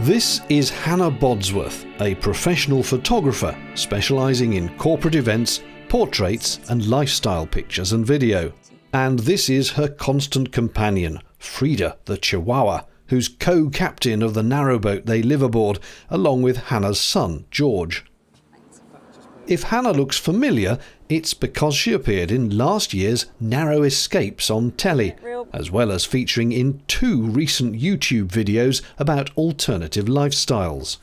This is Hannah Bodsworth, a professional photographer specialising in corporate events, portraits and lifestyle pictures and video. And this is her constant companion, Frida the Chihuahua, who's co-captain of the narrowboat they live aboard, along with Hannah's son, George. If Hannah looks familiar, it's because she appeared in last year's Narrow Escapes on telly, as well as featuring in 2 recent YouTube videos about alternative lifestyles.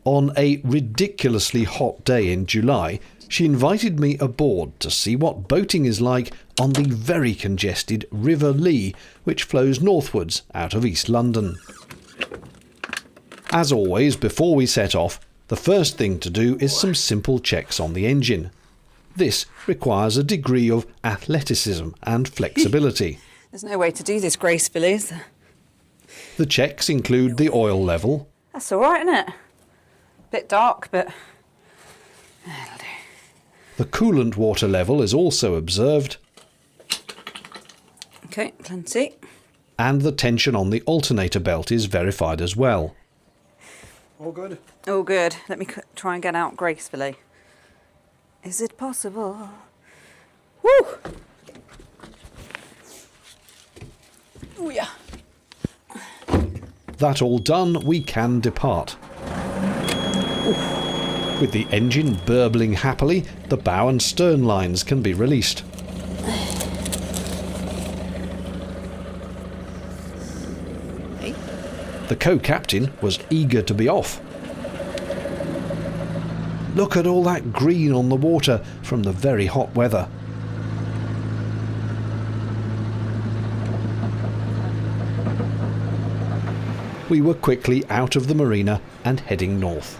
On a ridiculously hot day in July, she invited me aboard to see what boating is like on the very congested River Lee, which flows northwards out of East London. As always, before we set off, the first thing to do is some simple checks on the engine. This requires a degree of athleticism and flexibility. There's no way to do this gracefully, is there? The checks include the oil level. That's all right, isn't it? Bit dark, but that'll do. The coolant water level is also observed. Okay, plenty. And the tension on the alternator belt is verified as well. All good? All good. Let me try and get out gracefully. Is it possible? Woo! Oh yeah. That all done, we can depart. With the engine burbling happily, the bow and stern lines can be released. The co-captain was eager to be off. Look at all that green on the water from the very hot weather. We were quickly out of the marina and heading north.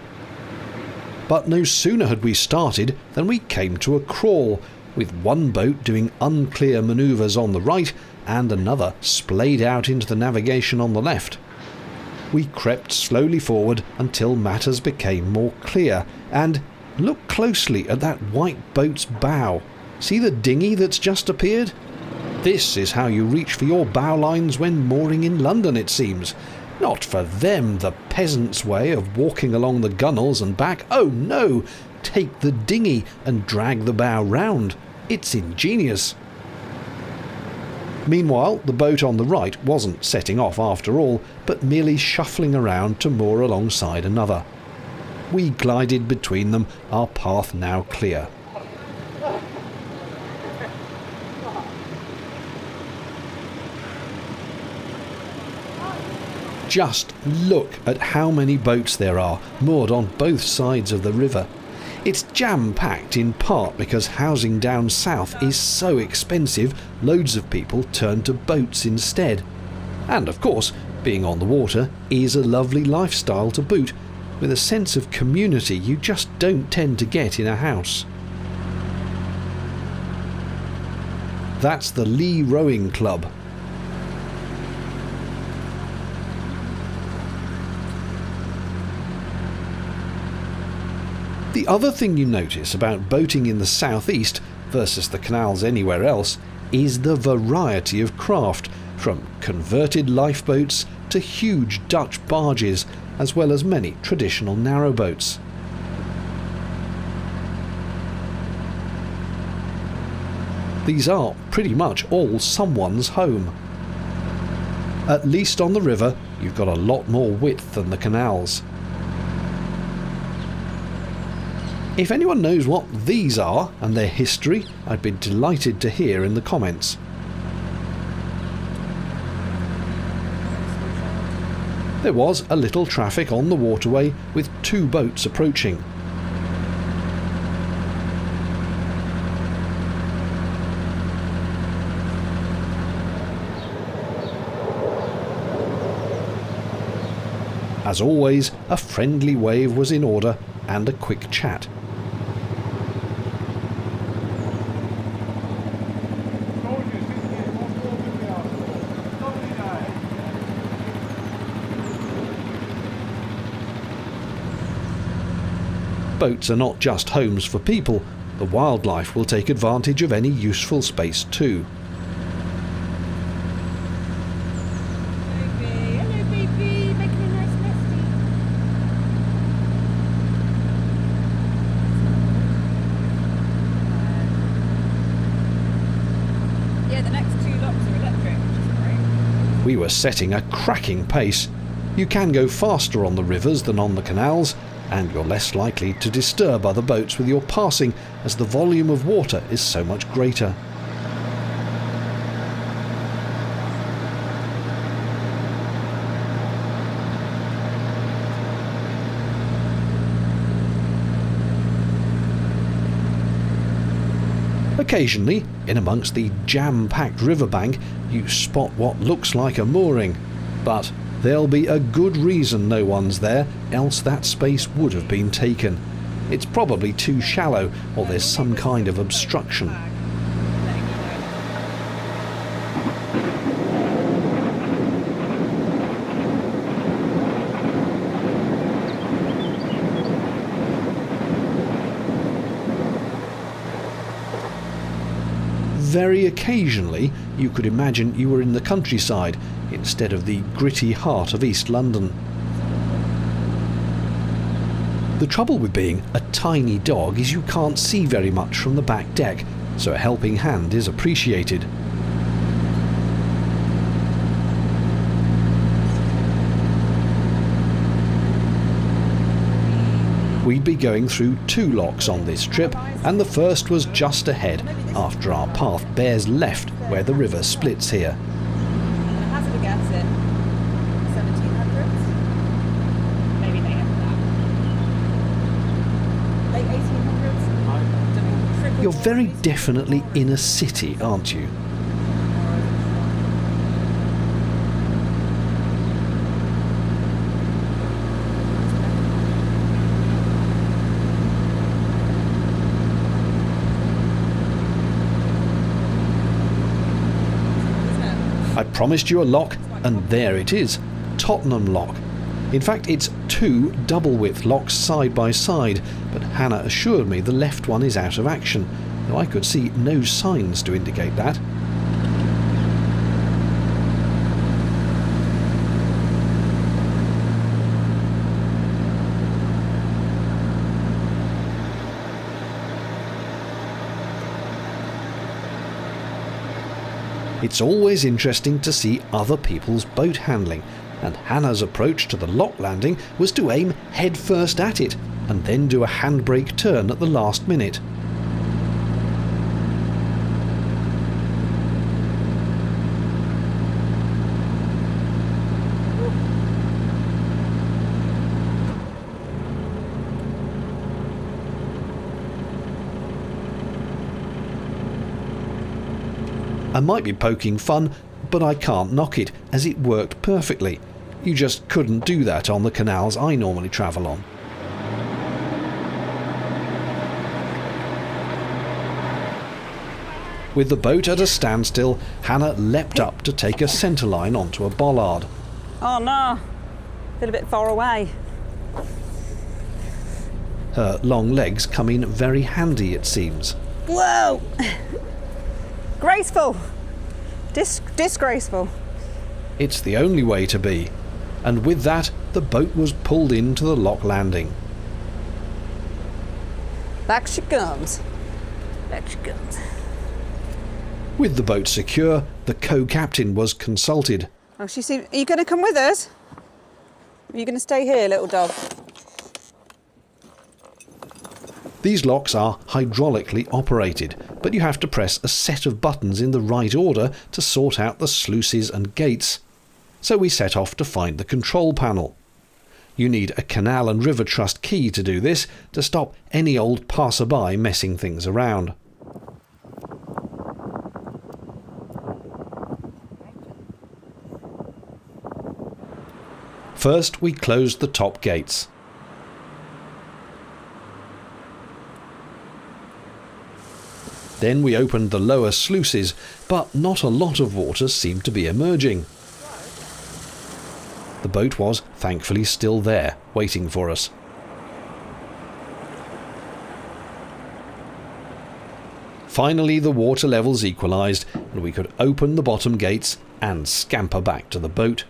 But no sooner had we started than we came to a crawl, with one boat doing unclear manoeuvres on the right and another splayed out into the navigation on the left. We crept slowly forward until matters became more clear, and look closely at that white boat's bow. See the dinghy that's just appeared? This is how you reach for your bow lines when mooring in London, it seems. Not for them the peasant's way of walking along the gunwales and back. Oh no! Take the dinghy and drag the bow round. It's ingenious. Meanwhile, the boat on the right wasn't setting off after all, but merely shuffling around to moor alongside another. We glided between them, our path now clear. Just look at how many boats there are, moored on both sides of the river. It's jam-packed in part because housing down south is so expensive, loads of people turn to boats instead. And of course, being on the water is a lovely lifestyle to boot, with a sense of community you just don't tend to get in a house. That's the Lee Rowing Club. The other thing you notice about boating in the southeast versus the canals anywhere else is the variety of craft, from converted lifeboats to huge Dutch barges, as well as many traditional narrowboats. These are pretty much all someone's home. At least on the river, you've got a lot more width than the canals. If anyone knows what these are and their history, I'd be delighted to hear in the comments. There was a little traffic on the waterway with 2 boats approaching. As always, a friendly wave was in order and a quick chat. Boats are not just homes for people, the wildlife will take advantage of any useful space too. Hello baby, making a nice you are setting a cracking pace. You can go faster on the rivers than on the canals, and you're less likely to disturb other boats with your passing as the volume of water is so much greater. Occasionally, in amongst the jam-packed riverbank, you spot what looks like a mooring, but there'll be a good reason no one's there, else that space would have been taken. It's probably too shallow, or there's some kind of obstruction. Very occasionally, you could imagine you were in the countryside instead of the gritty heart of East London. The trouble with being a tiny dog is you can't see very much from the back deck, so a helping hand is appreciated. We'd be going through 2 locks on this trip, and the first was just ahead, after our path bears left where the river splits here. Hazard a guess in 1700s? Maybe later than that. Late 1800s? You're very definitely in a city, aren't you? I promised you a lock, and there it is, Tottenham Lock. In fact, it's 2 double-width locks side by side, but Hannah assured me the left one is out of action, though I could see no signs to indicate that. It's always interesting to see other people's boat handling, and Hannah's approach to the lock landing was to aim head first at it, and then do a handbrake turn at the last minute. I might be poking fun, but I can't knock it, as it worked perfectly. You just couldn't do that on the canals I normally travel on. With the boat at a standstill, Hannah leapt up to take a centreline onto a bollard. Oh no, feel a bit far away. Her long legs come in very handy, it seems. Whoa! Graceful! Disgraceful. It's the only way to be. And with that, the boat was pulled into the lock landing. Back she comes. Back she comes. With the boat secure, the co-captain was consulted. Oh, she seems... Are you going to come with us? Are you going to stay here, little dog? These locks are hydraulically operated, but you have to press a set of buttons in the right order to sort out the sluices and gates. So we set off to find the control panel. You need a Canal and River Trust key to do this, to stop any old passerby messing things around. First, we closed the top gates. Then we opened the lower sluices, but not a lot of water seemed to be emerging. The boat was, thankfully, still there, waiting for us. Finally, the water levels equalised, and we could open the bottom gates and scamper back to the boat.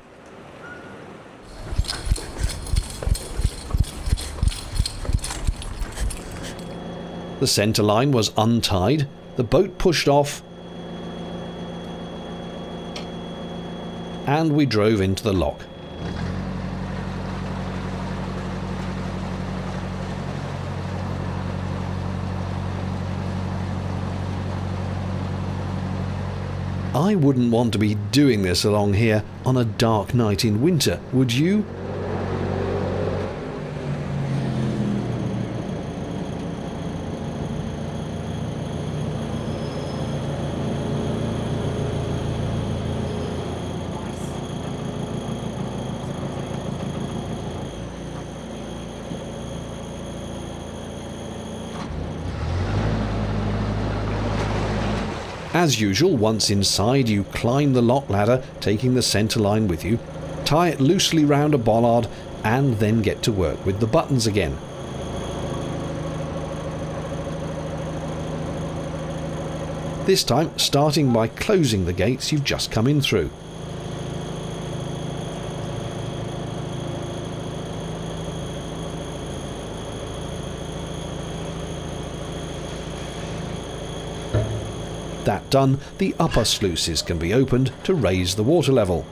The centre line was untied, the boat pushed off, and we drove into the lock. I wouldn't want to be doing this along here on a dark night in winter, would you? As usual, once inside, you climb the lock ladder, taking the centre line with you, tie it loosely round a bollard, and then get to work with the buttons again. This time, starting by closing the gates you've just come in through. That done, the upper sluices can be opened to raise the water level.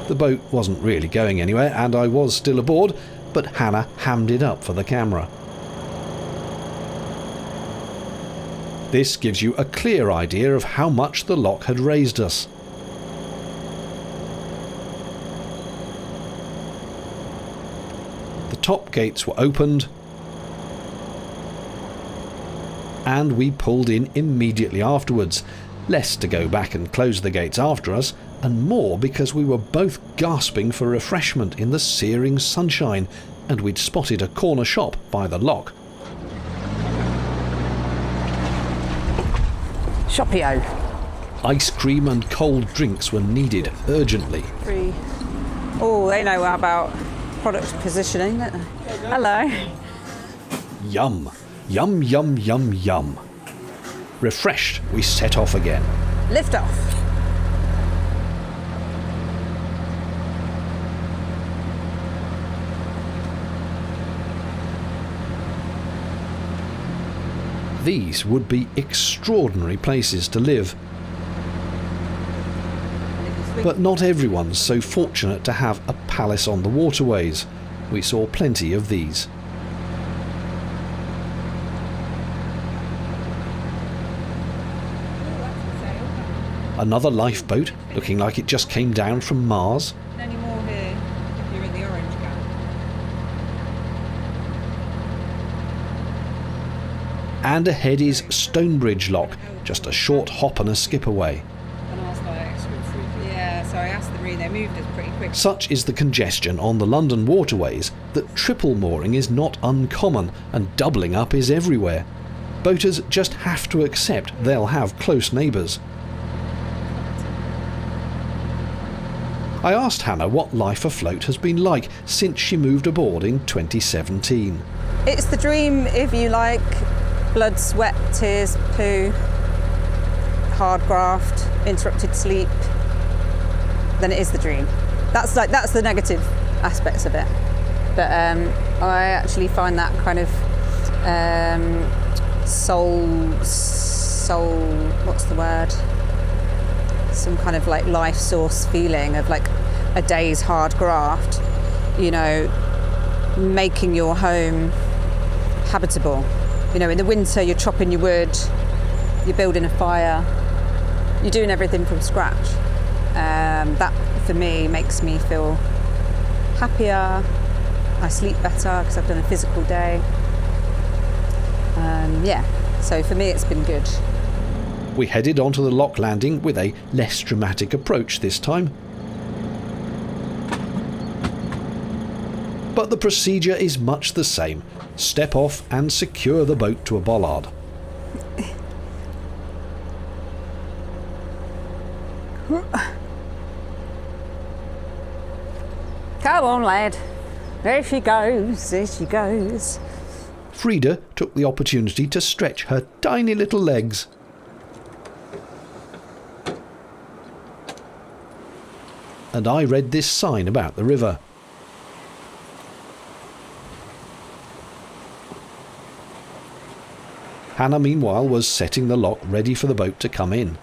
The boat wasn't really going anywhere and I was still aboard, but Hannah hammed it up for the camera. This gives you a clear idea of how much the lock had raised us. The top gates were opened and we pulled in immediately afterwards, less to go back and close the gates after us, and more because we were both gasping for refreshment in the searing sunshine, and we'd spotted a corner shop by the lock. Shopio. Ice cream and cold drinks were needed urgently. Free. Oh, they know about product positioning, don't they? Hello. Yum. Yum, yum, yum, yum. Refreshed, we set off again. Lift off. These would be extraordinary places to live. But not everyone's so fortunate to have a palace on the waterways. We saw plenty of these. Another lifeboat, looking like it just came down from Mars. Any more here if you're in the orange gang? And ahead is Stonebridge Lock, just a short hop and a skip away. And I was like, yeah, so I asked them really, they moved us pretty quick. Such is the congestion on the London waterways that triple mooring is not uncommon and doubling up is everywhere. Boaters just have to accept they'll have close neighbours. I asked Hannah what life afloat has been like since she moved aboard in 2017. It's the dream if you like blood, sweat, tears, poo, hard graft, interrupted sleep, then it is the dream. That's the negative aspects of it. But I actually find that kind of soul, what's the word? Some kind of like life source feeling of like a day's hard graft, you know, making your home habitable. You know, in the winter you're chopping your wood, you're building a fire, you're doing everything from scratch. That for me makes me feel happier. I sleep better because I've done a physical day. Yeah, so for me it's been good. We headed onto the lock landing with a less dramatic approach this time. But the procedure is much the same. Step off and secure the boat to a bollard. Come on, lad. There she goes, there she goes. Frida took the opportunity to stretch her tiny little legs. And I read this sign about the river. Hannah, meanwhile, was setting the lock ready for the boat to come in.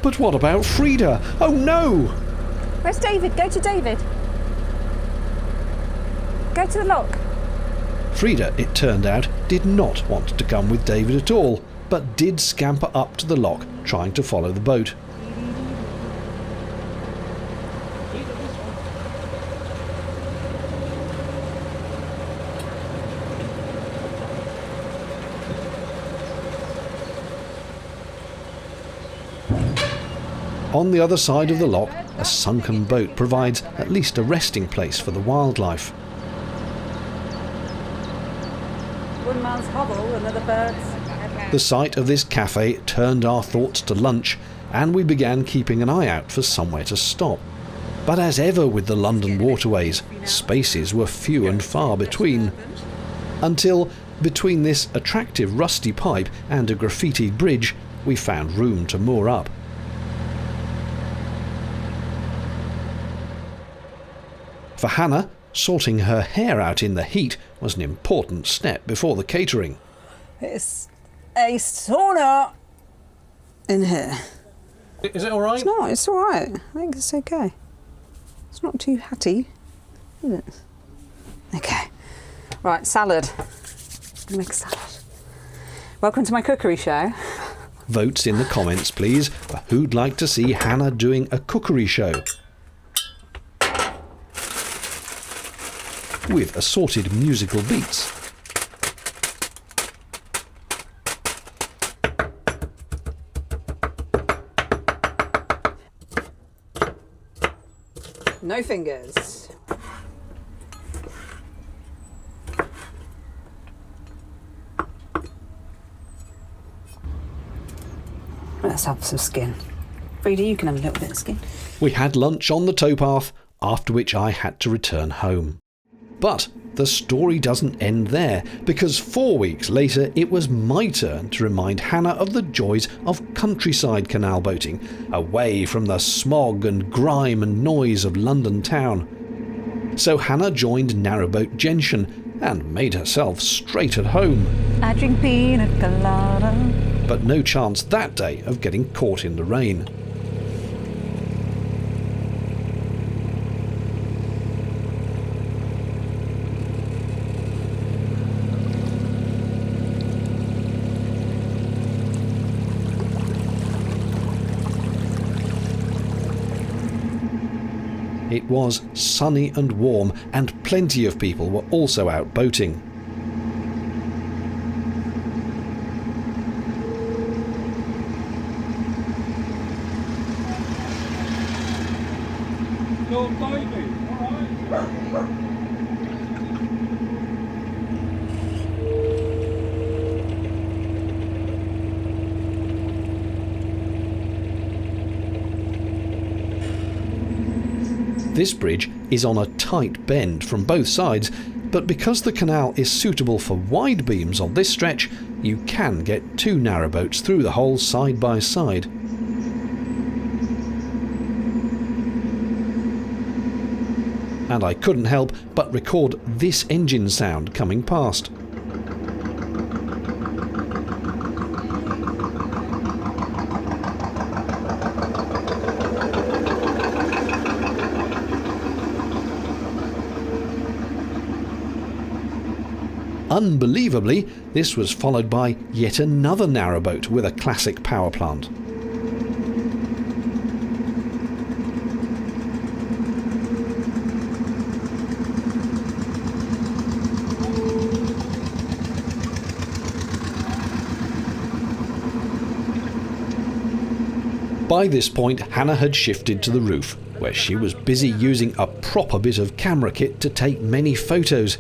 But what about Frida? Oh no! Where's David? Go to David. Go to the lock. Frida, it turned out, did not want to come with David at all, but did scamper up to the lock, trying to follow the boat. On the other side of the lock, a sunken boat provides at least a resting place for the wildlife. One man's hovel, another bird's. The sight of this cafe turned our thoughts to lunch, and we began keeping an eye out for somewhere to stop. But as ever with the London waterways, spaces were few and far between. Until, between this attractive rusty pipe and a graffitied bridge, we found room to moor up. For Hannah, sorting her hair out in the heat was an important step before the catering. It's a sauna in here. Is it all right? It's not, it's all right. I think it's okay. It's not too hatty, is it? Okay. Right, salad. I'm gonna make a salad. Welcome to my cookery show. Votes in the comments, please, for who'd like to see Hannah doing a cookery show. With assorted musical beats. No fingers. Let's have some skin. Frida, you can have a little bit of skin. We had lunch on the towpath, after which I had to return home. But the story doesn't end there, because 4 weeks later it was my turn to remind Hannah of the joys of countryside canal boating, away from the smog and grime and noise of London town. So Hannah joined Narrowboat Gentian and made herself straight at home. I drink pina colada. But no chance that day of getting caught in the rain. It was sunny and warm, and plenty of people were also out boating. This bridge is on a tight bend from both sides, but because the canal is suitable for wide beams on this stretch, you can get two narrowboats through the hole side by side. And I couldn't help but record this engine sound coming past. Unbelievably, this was followed by yet another narrowboat with a classic power plant. By this point, Hannah had shifted to the roof, where she was busy using a proper bit of camera kit to take many photos,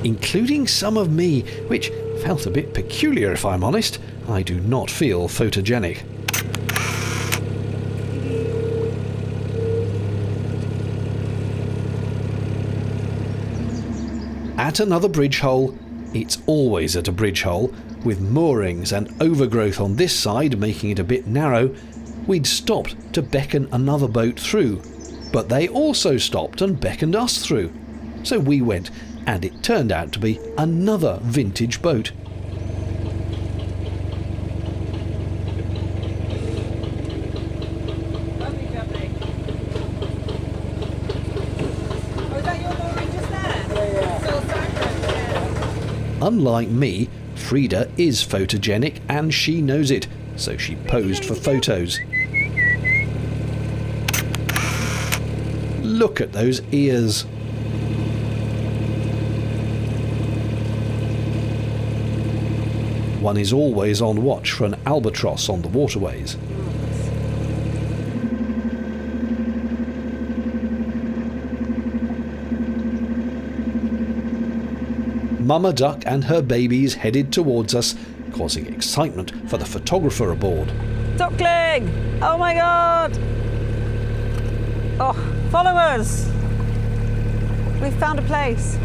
including some of me, which felt a bit peculiar if I'm honest. I do not feel photogenic. At another bridge hole, it's always at a bridge hole, with moorings and overgrowth on this side making it a bit narrow, we'd stopped to beckon another boat through, but they also stopped and beckoned us through. So we went, and it turned out to be another vintage boat. Unlike me, Frida is photogenic and she knows it, so she posed for photos. Look at those ears. One is always on watch for an albatross on the waterways. Mama Duck and her babies headed towards us, causing excitement for the photographer aboard. Duckling! Oh my god! Oh, follow us! We've found a place.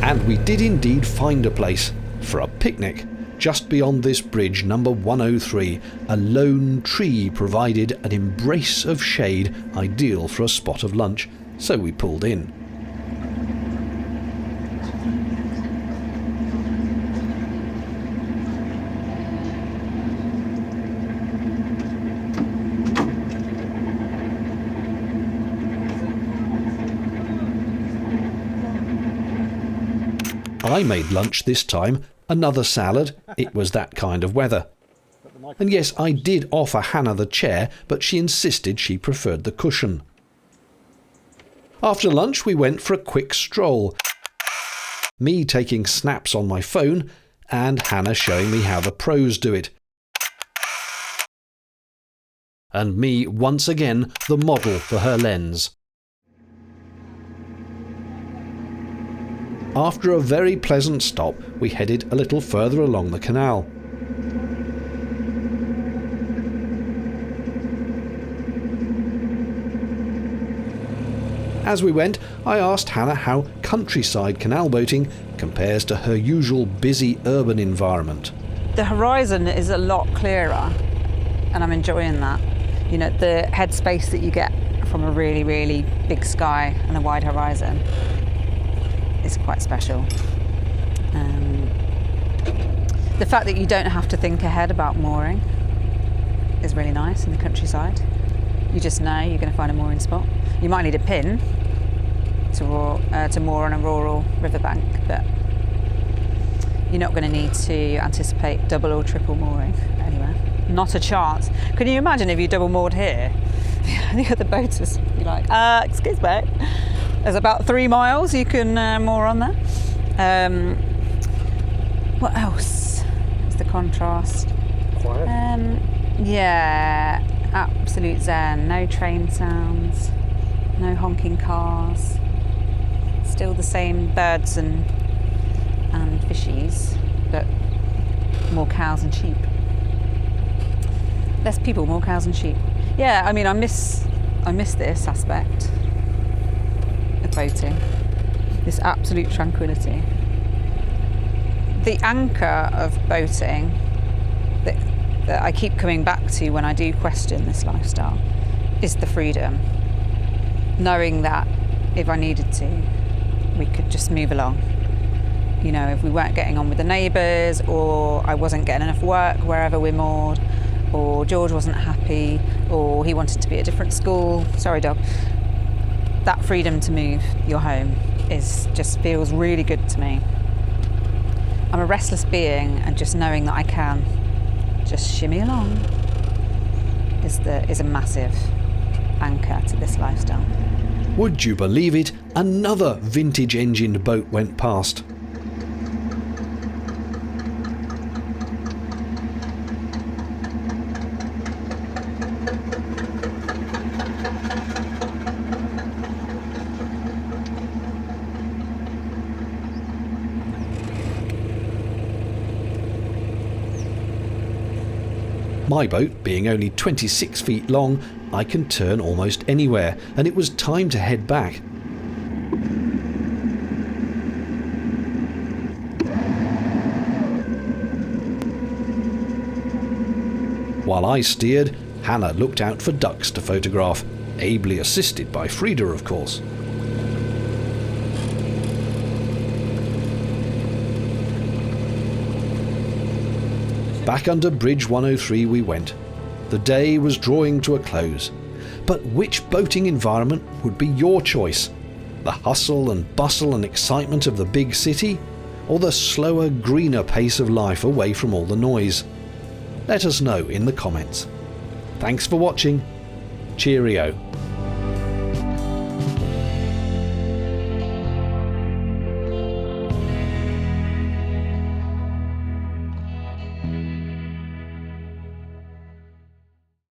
And we did indeed find a place for a picnic. Just beyond this bridge, number 103, a lone tree provided an embrace of shade ideal for a spot of lunch, so we pulled in. I made lunch this time, another salad, it was that kind of weather. And yes, I did offer Hannah the chair, but she insisted she preferred the cushion. After lunch we went for a quick stroll, me taking snaps on my phone and Hannah showing me how the pros do it. And me once again the model for her lens. After a very pleasant stop, we headed a little further along the canal. As we went, I asked Hannah how countryside canal boating compares to her usual busy urban environment. The horizon is a lot clearer, and I'm enjoying that. You know, the headspace that you get from a really, really big sky and a wide horizon is quite special. The fact that you don't have to think ahead about mooring is really nice in the countryside. You just know you're going to find a mooring spot. You might need a pin to moor on a rural riverbank, but you're not going to need to anticipate double or triple mooring anywhere. Not a chance. Can you imagine if you double moored here? The other boats would be like, excuse me. There's about 3 miles you can moor on there. What else is the contrast? Quiet. Yeah, absolute zen. No train sounds, no honking cars. Still the same birds and fishies, but more cows and sheep. Less people, more cows and sheep. Yeah, I mean, I miss this aspect of boating, this absolute tranquility. The anchor of boating that I keep coming back to when I do question this lifestyle is the freedom. Knowing that if I needed to, we could just move along. You know, if we weren't getting on with the neighbours, or I wasn't getting enough work wherever we're moored, or George wasn't happy, or he wanted to be at a different school, sorry dog, that freedom to move your home just feels really good to me. I'm a restless being, and just knowing that I can just shimmy along is a massive anchor to this lifestyle. Would you believe it? Another vintage-engined boat went past. My boat being only 26 feet long, I can turn almost anywhere, and it was time to head back. While I steered, Hannah looked out for ducks to photograph, ably assisted by Frida, of course. Back under Bridge 103 we went. The day was drawing to a close. But which boating environment would be your choice? The hustle and bustle and excitement of the big city, or the slower, greener pace of life away from all the noise? Let us know in the comments. Thanks for watching. Cheerio.